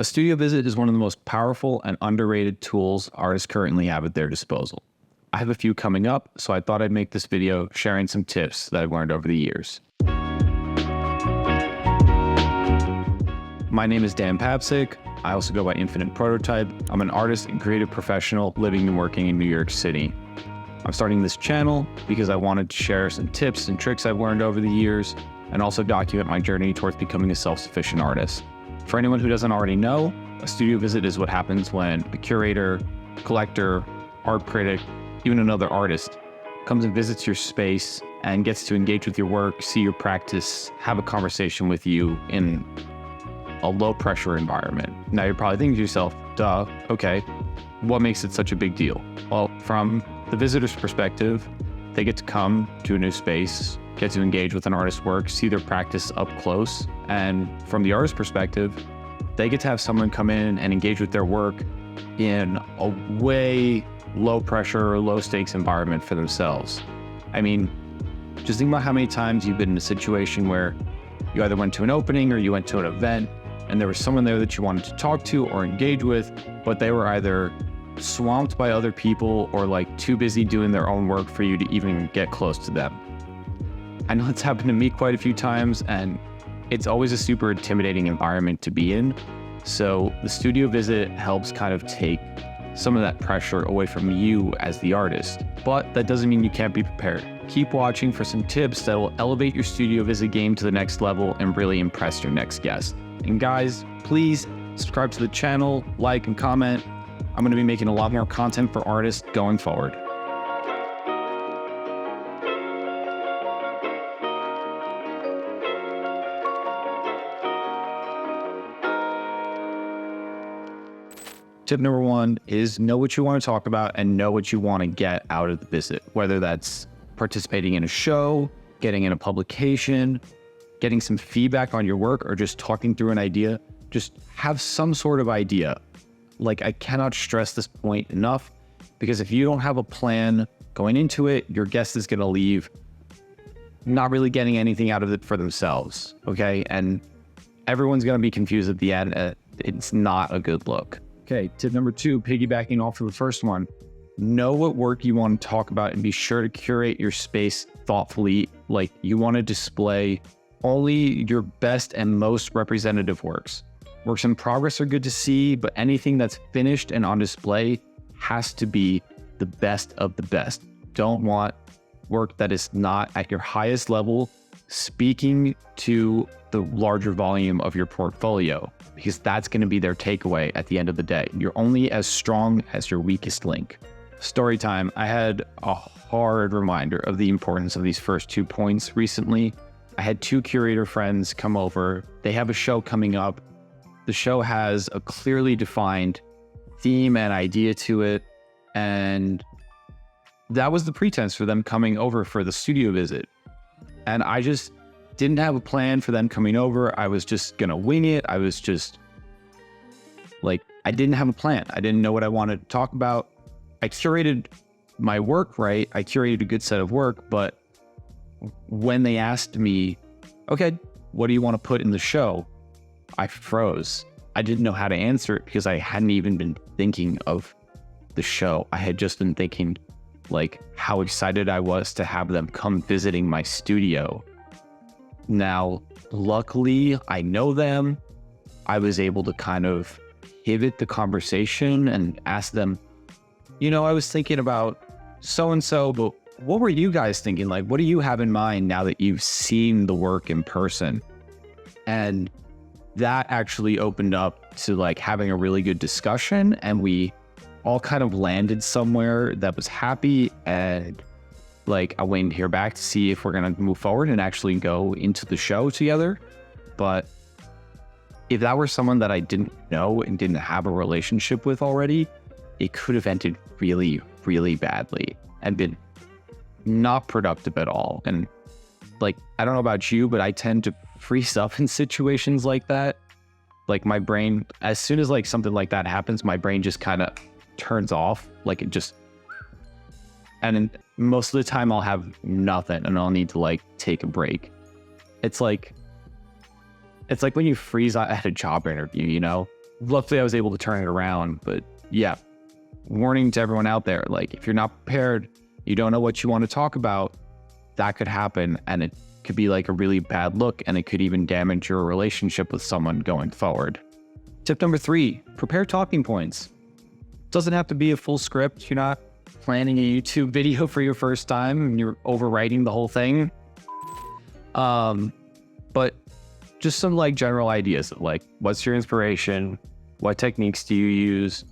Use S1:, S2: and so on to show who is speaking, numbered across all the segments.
S1: A studio visit is one of the most powerful and underrated tools artists currently have at their disposal. I have a few coming up, so I thought I'd make this video sharing some tips that I've learned over the years. My name is Dan Papsick. I also go by Infinite Prototype. I'm an artist and creative professional living and working in New York City. I'm starting this channel because I wanted to share some tips and tricks I've learned over the years and also document my journey towards becoming a self-sufficient artist. For anyone who doesn't already know, a studio visit is what happens when a curator, collector, art critic, even another artist comes and visits your space and gets to engage with your work, see your practice, have a conversation with you in a low pressure environment. Now you're probably thinking to yourself, duh, okay, what makes it such a big deal? Well, from the visitor's perspective, they get to come to a new space, get to engage with an artist's work, see their practice up close. And from the artist's perspective, they get to have someone come in and engage with their work in a way low pressure, low stakes environment for themselves. I mean, just think about how many times you've been in a situation where you either went to an opening or you went to an event and there was someone there that you wanted to talk to or engage with, but they were either swamped by other people or like too busy doing their own work for you to even get close to them. I know it's happened to me quite a few times, and it's always a super intimidating environment to be in. So the studio visit helps kind of take some of that pressure away from you as the artist, but that doesn't mean you can't be prepared. Keep watching for some tips that will elevate your studio visit game to the next level and really impress your next guest. And guys, please subscribe to the channel, like and comment. I'm going to be making a lot more content for artists going forward. Tip number one is know what you want to talk about and know what you want to get out of the visit, whether that's participating in a show, getting in a publication, getting some feedback on your work, or just talking through an idea. Just have some sort of idea. Like, I cannot stress this point enough, because if you don't have a plan going into it, your guest is going to leave not really getting anything out of it for themselves, okay? And everyone's going to be confused at the end. It's not a good look. Okay, tip number two, piggybacking off of the first one, know what work you want to talk about and be sure to curate your space thoughtfully. Like, you want to display only your best and most representative works. Works in progress are good to see, but anything that's finished and on display has to be the best of the best. Don't want work that is not at your highest level speaking to the larger volume of your portfolio, because that's going to be their takeaway at the end of the day. You're only as strong as your weakest link. Story time. I had a hard reminder of the importance of these first 2 points recently. I had 2 curator friends come over. They have a show coming up. The show has a clearly defined theme and idea to it, and that was the pretense for them coming over for the studio visit. And I just didn't have a plan for them coming over. I was just gonna wing it. I was just like, I didn't have a plan. I didn't know what I wanted to talk about. I curated my work right. I curated a good set of work, but when they asked me, okay, what do you want to put in the show? I froze. I didn't know how to answer it because I hadn't even been thinking of the show. I had just been thinking like how excited I was to have them come visiting my studio. Now, luckily, I know them. I was able to kind of pivot the conversation and ask them, I was thinking about so-and-so, but what were you guys thinking? Like, what do you have in mind now that you've seen the work in person? And that actually opened up to like having a really good discussion, and we all kind of landed somewhere that was happy. And like, I waited to hear back to see if we're going to move forward and actually go into the show together. But if that were someone that I didn't know and didn't have a relationship with already, it could have ended really, really badly and been not productive at all. And like, I don't know about you, but I tend to freeze up in situations like that. Like, my brain, as soon as like something like that happens, my brain just kind of turns off. Like, it just, and most of the time I'll have nothing and I'll need to like take a break. It's like when you freeze at a job interview, luckily I was able to turn it around. But yeah, warning to everyone out there, like if you're not prepared, you don't know what you want to talk about, that could happen. And it could be like a really bad look, and it could even damage your relationship with someone going forward. Tip number 3, prepare talking points. Doesn't have to be a full script. You're not planning a YouTube video for your first time and you're overwriting the whole thing. But just some like general ideas, like what's your inspiration? What techniques do you use?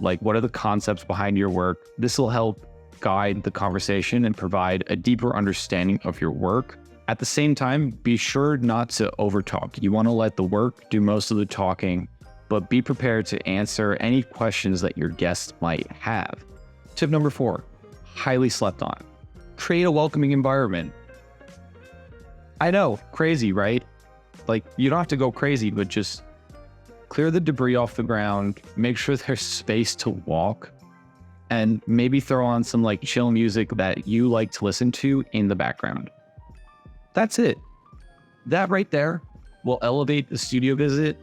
S1: Like, what are the concepts behind your work? This will help guide the conversation and provide a deeper understanding of your work. At the same time, be sure not to overtalk. You want to let the work do most of the talking, but be prepared to answer any questions that your guests might have. Tip number 4, highly slept on. Create a welcoming environment. I know, crazy, right? Like, you don't have to go crazy, but just clear the debris off the ground, make sure there's space to walk, and maybe throw on some like chill music that you like to listen to in the background. That's it. That right there will elevate the studio visit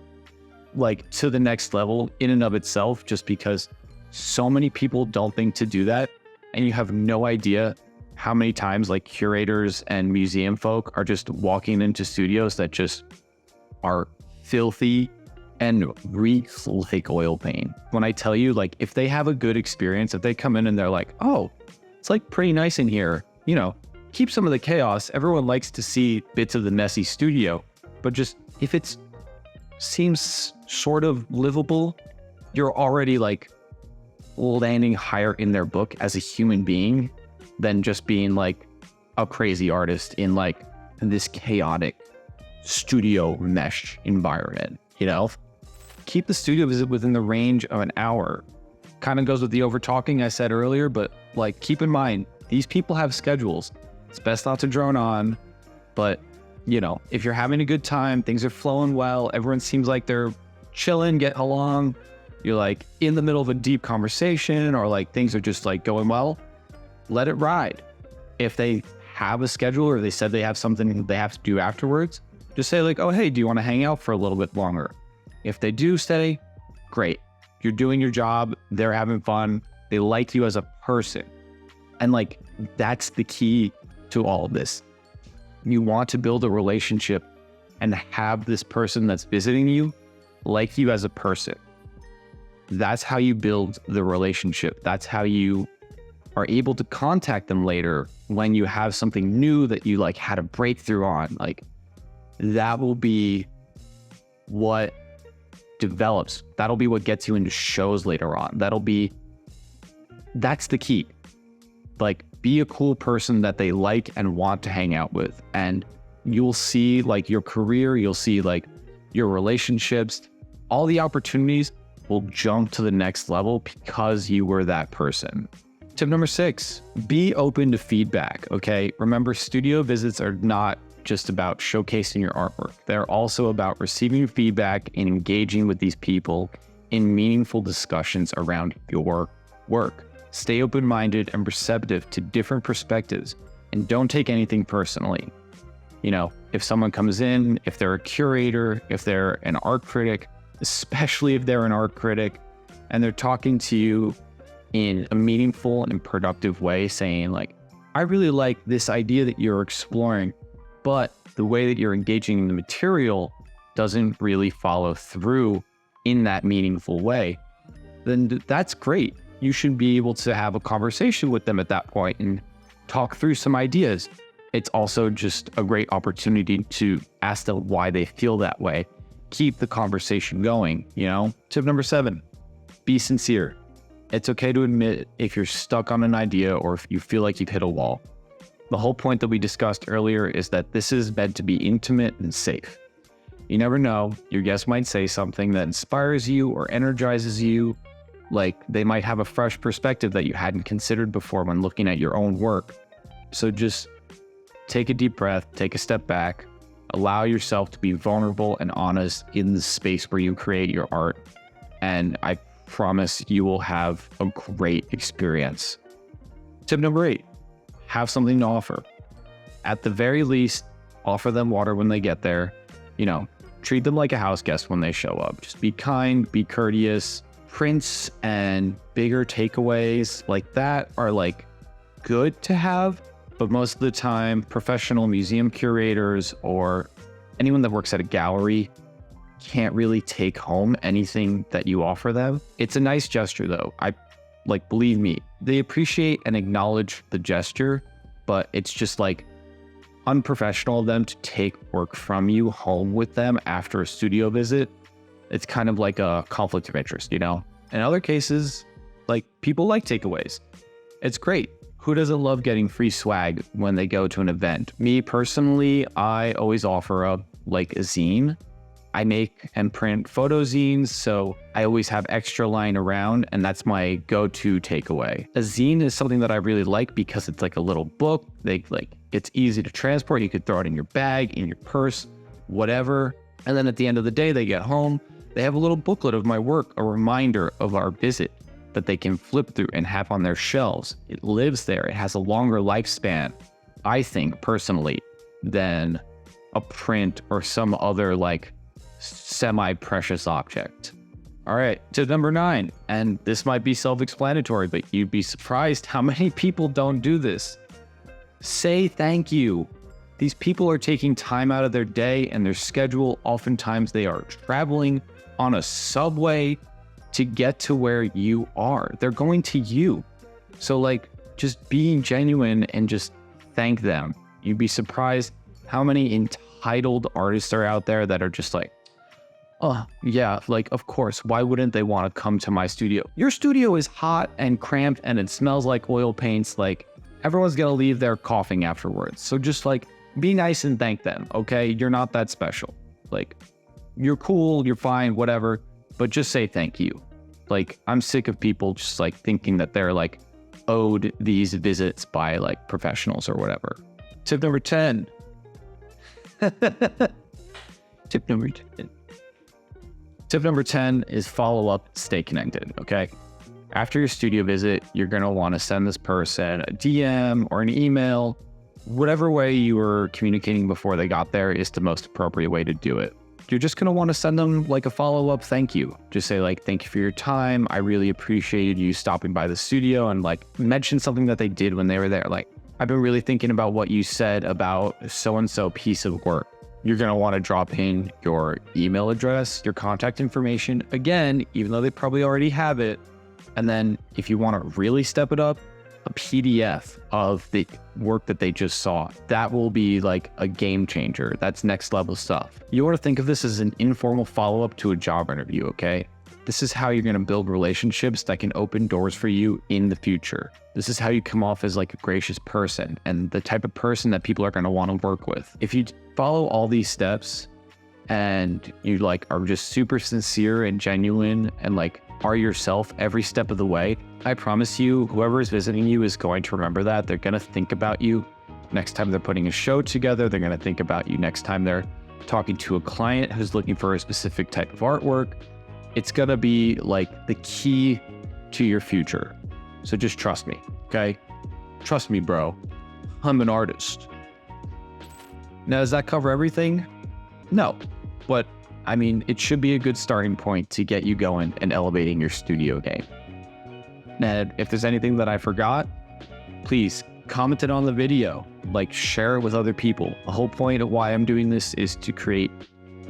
S1: like to the next level in and of itself, just because so many people don't think to do that. And you have no idea how many times like curators and museum folk are just walking into studios that just are filthy and reeks like oil paint. When I tell you, like, if they have a good experience, if they come in and they're like, oh, it's like pretty nice in here, you know, keep some of the chaos. Everyone likes to see bits of the messy studio, but just if it seems sort of livable, you're already like landing higher in their book as a human being than just being like a crazy artist in like this chaotic studio mesh environment, you know? Keep the studio visit within the range of an hour. Kind of goes with the over talking I said earlier, but like keep in mind, these people have schedules. It's best not to drone on, but you know, if you're having a good time, things are flowing well, everyone seems like they're chilling, getting along, you're like in the middle of a deep conversation, or like things are just like going well, let it ride. If they have a schedule or they said they have something they have to do afterwards, just say like, oh, hey, do you want to hang out for a little bit longer? If they do stay, great. You're doing your job, they're having fun, they like you as a person. And like, that's the key to all of this. You want to build a relationship and have this person that's visiting you like you as a person. That's how you build the relationship. That's how you are able to contact them later when you have something new that you like had a breakthrough on. Like, that will be what develops. That'll be what gets you into shows later on. That's the key. Like, be a cool person that they like and want to hang out with. And you'll see like your career, you'll see like your relationships, all the opportunities will jump to the next level because you were that person. Tip number 6, be open to feedback, okay? Remember, studio visits are not just about showcasing your artwork. They're also about receiving feedback and engaging with these people in meaningful discussions around your work. Stay open-minded and receptive to different perspectives, and don't take anything personally. You know, if someone comes in, if they're a curator, if they're an art critic, especially if they're an art critic, and they're talking to you in a meaningful and productive way, saying like, I really like this idea that you're exploring, but the way that you're engaging in the material doesn't really follow through in that meaningful way, then that's great. You should be able to have a conversation with them at that point and talk through some ideas. It's also just a great opportunity to ask them why they feel that way. Keep the conversation going, you know? Tip number 7, be sincere. It's okay to admit if you're stuck on an idea or if you feel like you've hit a wall. The whole point that we discussed earlier is that this is meant to be intimate and safe. You never know, your guest might say something that inspires you or energizes you. Like, they might have a fresh perspective that you hadn't considered before when looking at your own work. So just take a deep breath, take a step back, allow yourself to be vulnerable and honest in the space where you create your art. And I promise you will have a great experience. Tip number 8, have something to offer. At the very least, offer them water when they get there. You know, treat them like a house guest when they show up. Just be kind, be courteous. Prints and bigger takeaways like that are like good to have, but most of the time, professional museum curators or anyone that works at a gallery can't really take home anything that you offer them. It's a nice gesture though. Believe me, they appreciate and acknowledge the gesture, but it's just like unprofessional of them to take work from you home with them after a studio visit. It's kind of like a conflict of interest, In other cases, like people like takeaways. It's great. Who doesn't love getting free swag when they go to an event? Me personally, I always offer up like a zine. I make and print photo zines, so I always have extra lying around, and that's my go-to takeaway. A zine is something that I really like because it's like a little book. It's easy to transport. You could throw it in your bag, in your purse, whatever. And then at the end of the day, they get home. They have a little booklet of my work, a reminder of our visit that they can flip through and have on their shelves. It lives there. It has a longer lifespan, I think, personally, than a print or some other like semi-precious object. All right, tip number 9, and this might be self-explanatory, but you'd be surprised how many people don't do this. Say thank you. These people are taking time out of their day and their schedule. Oftentimes they are traveling on a subway to get to where you are. They're going to you. So like just being genuine and just thank them. You'd be surprised how many entitled artists are out there that are just like, oh yeah, like of course, why wouldn't they want to come to my studio? Your studio is hot and cramped and it smells like oil paints. Like everyone's gonna leave there coughing afterwards. So just like be nice and thank them, okay? You're not that special. Like you're cool, you're fine, whatever, but just say thank you. Like I'm sick of people just like thinking that they're like owed these visits by like professionals or whatever. Tip number 10. Tip number 10. Tip number 10 is follow up, stay connected, okay? After your studio visit, you're gonna wanna send this person a DM or an email. Whatever way you were communicating before they got there is the most appropriate way to do it. You're just gonna wanna send them like a follow-up thank you. Just say like, thank you for your time. I really appreciated you stopping by the studio, and like mention something that they did when they were there. Like, I've been really thinking about what you said about so-and-so piece of work. You're gonna wanna drop in your email address, your contact information, again, even though they probably already have it. And then if you wanna really step it up, a PDF of the work that they just saw. That will be like a game changer. That's next level stuff. You wanna think of this as an informal follow-up to a job interview, okay? This is how you're gonna build relationships that can open doors for you in the future. This is how you come off as like a gracious person and the type of person that people are gonna wanna work with. If you follow all these steps and you like are just super sincere and genuine and like are yourself every step of the way, I promise you, whoever is visiting you is going to remember that. They're gonna think about you next time they're putting a show together. They're gonna think about you next time they're talking to a client who's looking for a specific type of artwork. It's gonna be like the key to your future. So just trust me, okay? Trust me, bro. I'm an artist. Now, does that cover everything? No, but I mean, it should be a good starting point to get you going and elevating your studio game. And if there's anything that I forgot, please comment it on the video, like share it with other people. The whole point of why I'm doing this is to create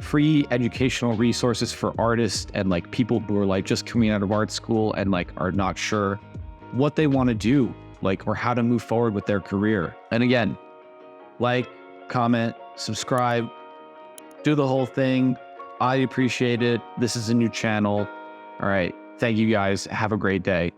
S1: free educational resources for artists and like people who are like just coming out of art school and like are not sure what they want to do, like, or how to move forward with their career. And again, like, comment, subscribe, do the whole thing. I appreciate it. This is a new channel. All right. Thank you guys. Have a great day.